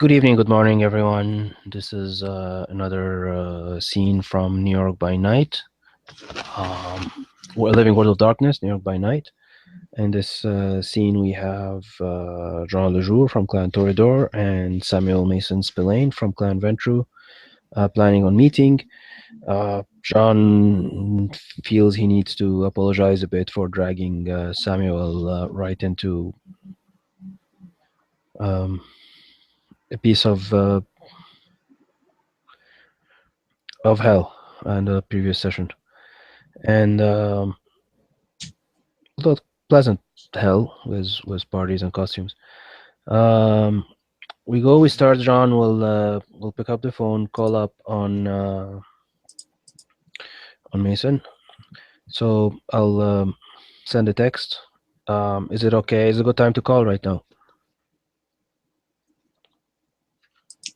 Good evening, good morning, everyone. This is another scene from New York by Night. We're Living World of Darkness, New York by Night. In this scene, we have Jean Lejour from Clan Toreador and Samuel Mason Spillane from Clan Ventru planning on meeting. Jean feels he needs to apologize a bit for dragging Samuel right into a piece of hell in the previous session. And although pleasant hell with parties and costumes. We start. John will pick up the phone, call up on Mason. So I'll send a text. Is it okay? Is it a good time to call right now?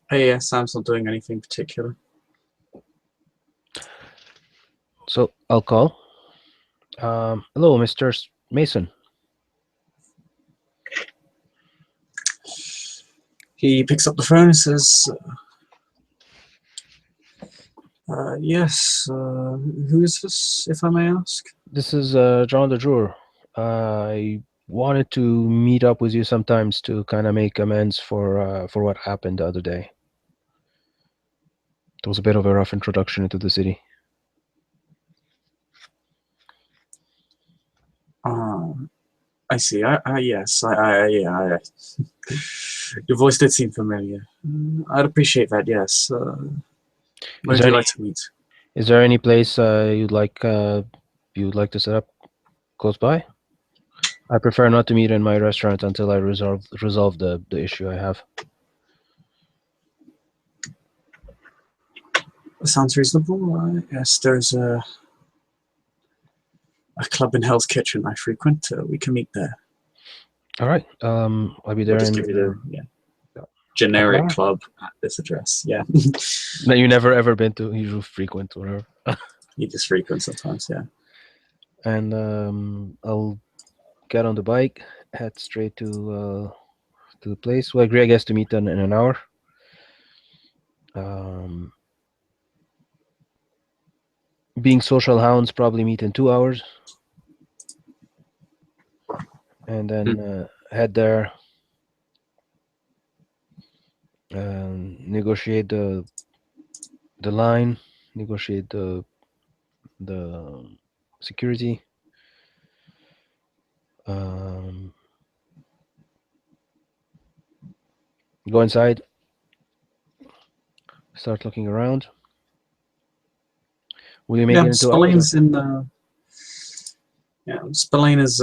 Hey, yeah, Sam's not doing anything particular. So I'll call. Hello, Mr. Mason. He picks up the phone and says, yes, who is this, if I may ask? This is John Lejour. I wanted to meet up with you sometimes to kind of make amends for what happened the other day. It was a bit of a rough introduction into the city. I see. Yes, yeah. Your voice did seem familiar. I'd appreciate that. Yes. Where would you like to meet? Is there any place you'd like to set up close by? I prefer not to meet in my restaurant until I resolve the issue I have. Sounds reasonable. Yes, there's a club in Hell's Kitchen I frequent. We can meet there. All right. I'll be there. I'll just give you the generic club at this address. Yeah. No, you never ever been to? You frequent, whatever. You just frequent sometimes, yeah. And I'll get on the bike, head straight to the place. We agree, I guess, to meet in an hour. Being social hounds, probably meet in 2 hours, and then head there. Negotiate the line, negotiate the security. Go inside. Start looking around. Will you make it in 2 hours? Spillane is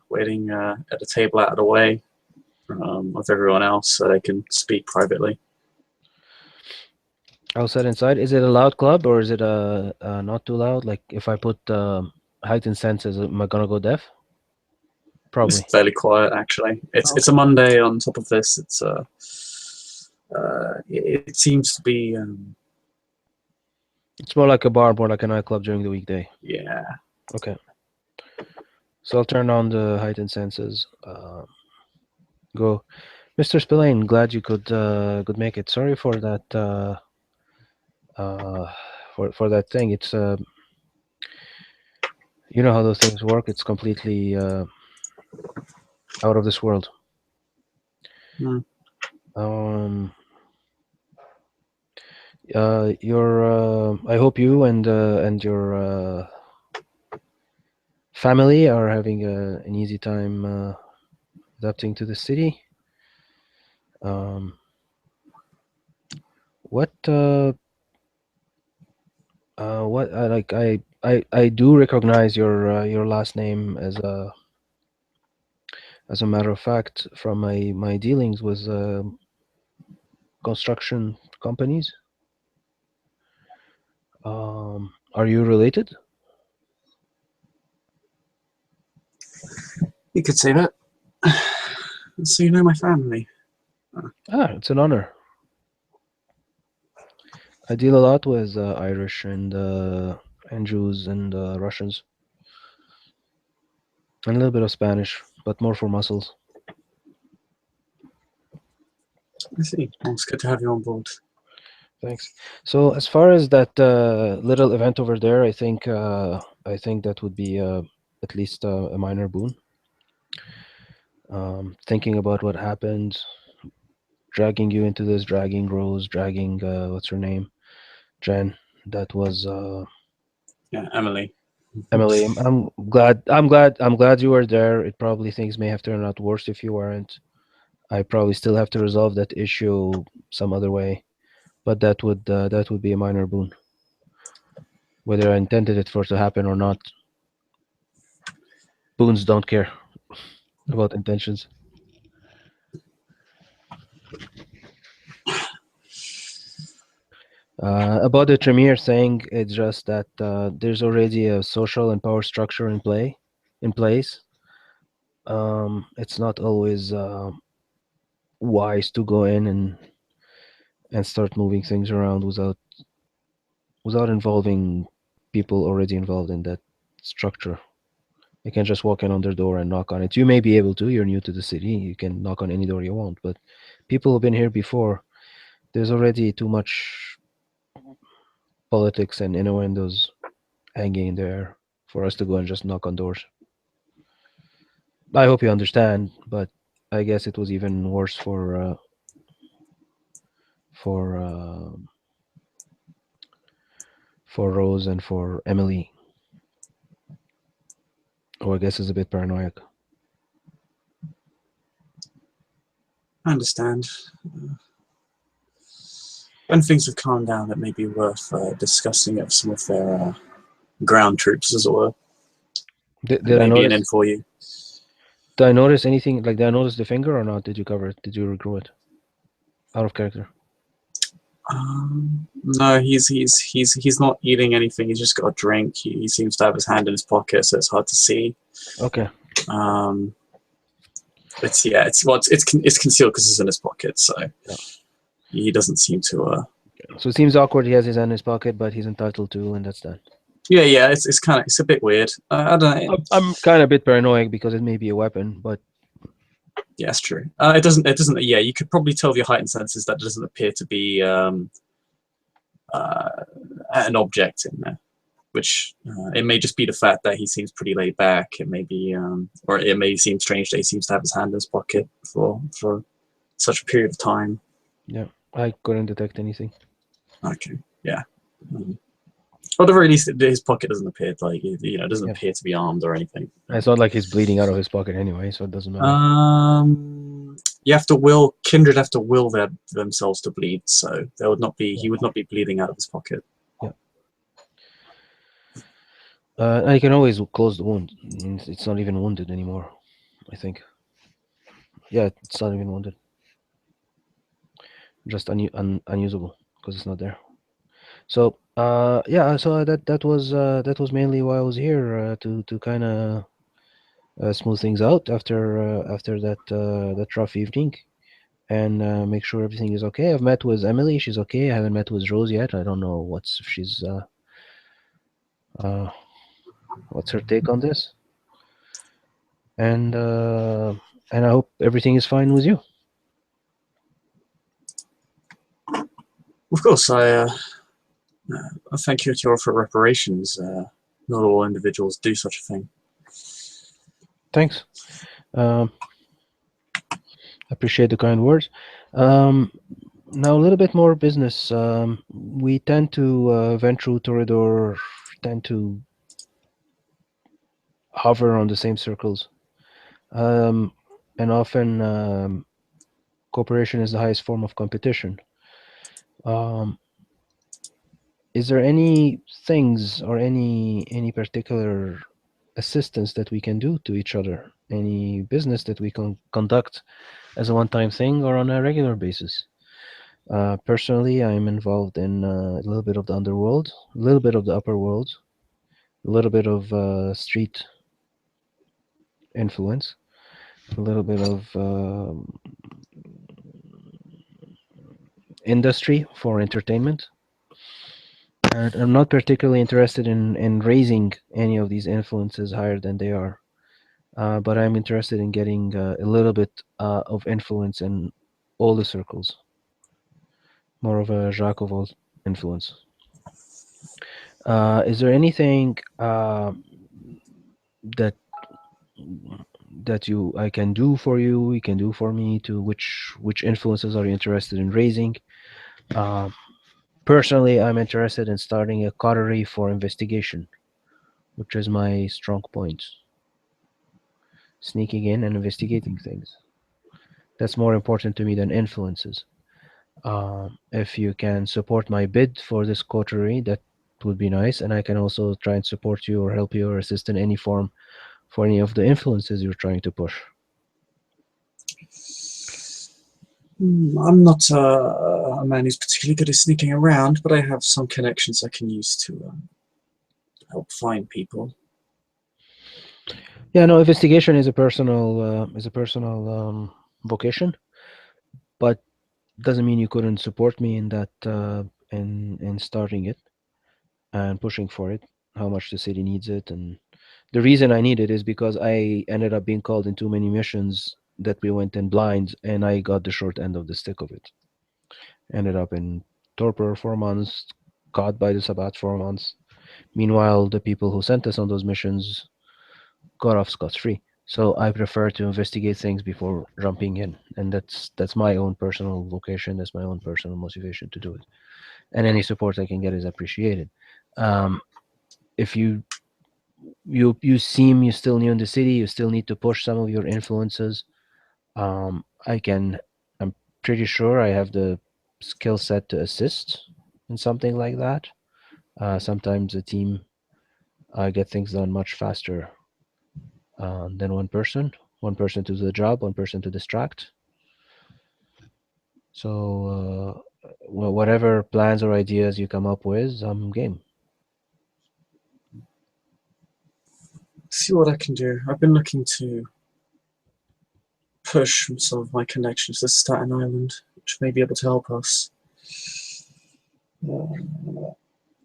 waiting at a table out of the way of everyone else so they can speak privately. I'll sit inside. Is it a loud club or is it not too loud? Like if I put heightened senses, am I gonna go deaf? Probably. It's fairly quiet, actually. It's a Monday. On top of this, it seems to be. It's more like a bar, more like a nightclub during the weekday. Yeah. Okay. So I'll turn on the heightened senses. Go, Mr. Spillane. Glad you could make it. Sorry for that. For that thing. It's you know how those things work. It's completely out of this world. I hope you and your family are having an easy time adapting to the city. I do recognize your last name as a matter of fact from my dealings with construction companies. Are you related? You could say that. So you know my family. It's an honor. I deal a lot with Irish and Jews and Russians, and a little bit of Spanish, but more for muscles. I see. Well, it's good to have you on board. Thanks. So as far as that little event over there, I think that would be at least a minor boon. Thinking about what happened, dragging you into this, dragging Rose, dragging what's her name, Jen. That was Yeah, Emily. Emily. I'm glad you were there. It probably things may have turned out worse if you weren't. I probably still have to resolve that issue some other way, but that would be a minor boon. Whether I intended it for it to happen or not, boons don't care about intentions. About the Tremere thing, it's just that there's already a social and power structure in place. It's not always wise to go in and start moving things around without involving people already involved in that structure. You can just walk in on their door and knock on it. You may be able to. You're new to the city. You can knock on any door you want. But people who've been here before, there's already too much politics and innuendos hanging in there for us to go and just knock on doors. I hope you understand, but I guess it was even worse for uh, for Rose and for Emily, who I guess is a bit paranoid. I understand. When things have calmed down, it may be worth discussing it with some of their ground troops, as it were. It Did I may be an in notice? for you. Did I notice anything? Like, did I notice the finger or not? Did you cover it? Did you regrow it? Out of character. No, he's not eating anything. He's just got a drink. He seems to have his hand in his pocket, so it's hard to see. Okay. It's yeah, it's concealed because it's in his pocket, so Yeah. he doesn't seem to. So it seems awkward. He has his hand in his pocket, but he's entitled to, and that's that. Yeah, it's a bit weird. I don't know. I'm kind of a bit paranoid because it may be a weapon, but Yeah, it's true. It doesn't. Yeah, you could probably tell with your heightened senses that it doesn't appear to be an object in there. Which it may just be the fact that he seems pretty laid back. It may be, or it may seem strange that he seems to have his hand in his pocket for such a period of time. yeah, I couldn't detect anything. Okay, yeah. Or at the very least, his pocket doesn't appear like doesn't Yeah. appear to be armed or anything. It's not like he's bleeding out of his pocket anyway, so it doesn't matter. You have to will kindred have to will themselves to bleed, so there would not be he would not be bleeding out of his pocket. Yeah. And you can always close the wound. It's not even wounded anymore, I think. Yeah, it's not even wounded. Just unusable because it's not there. So yeah, so that was mainly why I was here to kind of smooth things out after that rough evening and make sure everything is okay. I've met with Emily; she's okay. I haven't met with Rose yet. I don't know if she's what's her take on this, and I hope everything is fine with you. Of course, I thank you to you for reparations. Not all individuals do such a thing. Thanks. Appreciate the kind words. Now a little bit more business. We tend to Ventru Torador tend to hover on the same circles, and often cooperation is the highest form of competition. Is there any things or any particular assistance that we can do to each other? Any business that we can conduct as a one-time thing or on a regular basis? Personally, I'm involved in a little bit of the underworld, a little bit of the upper world, a little bit of street influence, a little bit of industry for entertainment. And I'm not particularly interested in raising any of these influences higher than they are, but I'm interested in getting a little bit of influence in all the circles. More of a jack of all influence. Is there anything that you I can do for you? You can do for me to which influences are you interested in raising? Um, Personally, I'm interested in starting a coterie for investigation, which is my strong point. Sneaking in and investigating things. That's more important to me than influences. If you can support my bid for this coterie, that would be nice. And I can also try and support you or help you or assist in any form for any of the influences you're trying to push. I'm not a man who's particularly good at sneaking around, but I have some connections I can use to help find people. Yeah, no, investigation is a personal vocation, but doesn't mean you couldn't support me in that in starting it and pushing for it. How much the city needs it, and the reason I need it is because I ended up being called in too many missions that we went in blind, and I got the short end of the stick of it. Ended up in torpor 4 months, caught by the Sabbat 4 months. Meanwhile, the people who sent us on those missions got off scot-free. So I prefer to investigate things before jumping in, and that's my own personal vocation. That's my own personal motivation to do it. And any support I can get is appreciated. If you seem you're still new in the city, you still need to push some of your influences. I can. I'm pretty sure I have the skill set to assist in something like that. Sometimes a team get things done much faster than one person. One person to do the job, one person to distract. So whatever plans or ideas you come up with, I'm game. See what I can do. I've been looking to push some of my connections to Staten Island, which may be able to help us.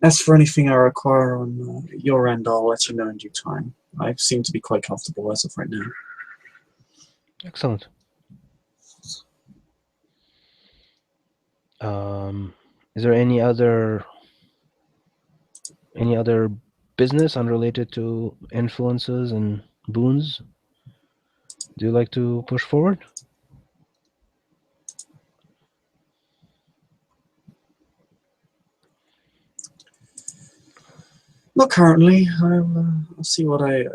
As for anything I require on your end, I'll let you know in due time. I seem to be quite comfortable as of right now. Excellent. Is there any other business unrelated to influences and boons? Do you like to push forward? Not currently. I'll see what I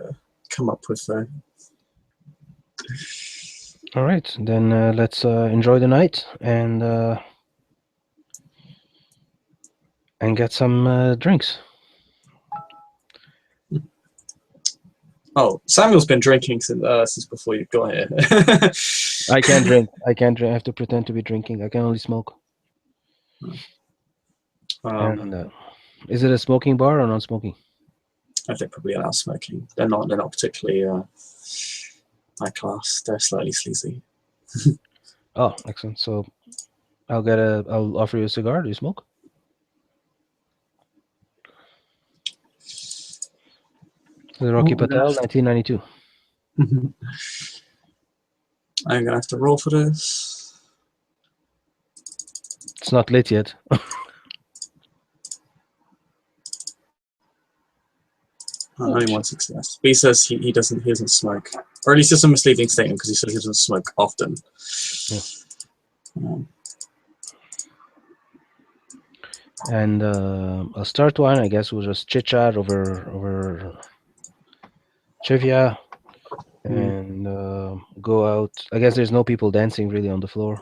come up with though. All right, then let's enjoy the night and get some drinks. Oh, Samuel's been drinking since before you got here. I can't drink. I can't drink. I have to pretend to be drinking. I can only smoke. And is it a smoking bar or non-smoking? I think probably allow smoking. They're not particularly high class. They're slightly sleazy. Oh, excellent. So I'll offer you a cigar. Do you smoke? Rocky Patel, 1992. I'm gonna have to roll for this. It's not lit yet. Only one success. But he says he doesn't smoke, or at least it's a misleading statement because he says he doesn't smoke often. Yeah. And I'll start one. I guess we'll just chit chat over trivia and go out. I guess there's no people dancing really on the floor.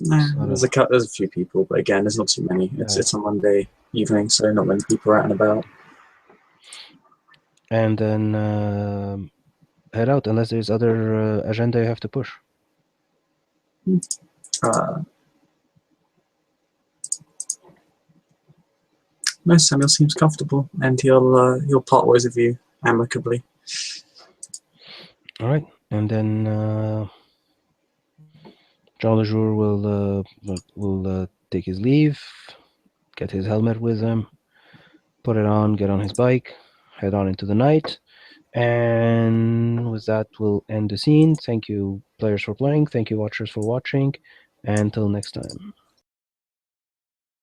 Nah, there's a few people, but again, there's not too many. It's a Monday evening, so not many people are out and about. And then head out unless there's other agenda you have to push. No, Samuel seems comfortable, and he'll part ways with you amicably. All right, and then Jean Lejour will take his leave, get his helmet with him, put it on, get on his bike, head on into the night, And with that, we'll end the scene. Thank you, players, for playing. Thank you, watchers, for watching. And until next time.